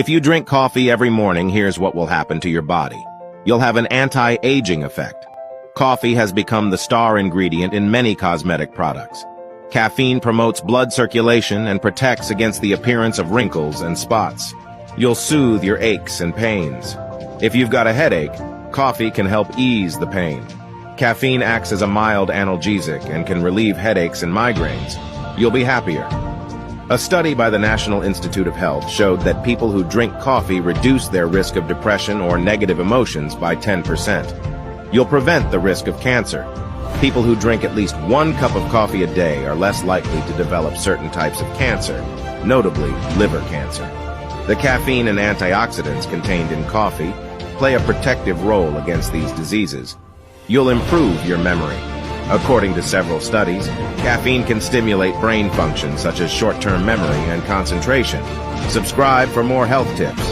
If you drink coffee every morning, here's what will happen to your body. You'll have an anti-aging effect. Coffee has become the star ingredient in many cosmetic products. Caffeine promotes blood circulation and protects against the appearance of wrinkles and spots. You'll soothe your aches and pains. If you've got a headache, coffee can help ease the pain. Caffeine acts as a mild analgesic and can relieve headaches and migraines. You'll be happier. A study by the National Institute of Health showed that people who drink coffee reduce their risk of depression or negative emotions by 10%. You'll prevent the risk of cancer. People who drink at least 1 cup of coffee a day are less likely to develop certain types of cancer, notably liver cancer. The caffeine and antioxidants contained in coffee play a protective role against these diseases. You'll improve your memory. According to several studies, caffeine can stimulate brain function such as short-term memory and concentration. Subscribe for more health tips.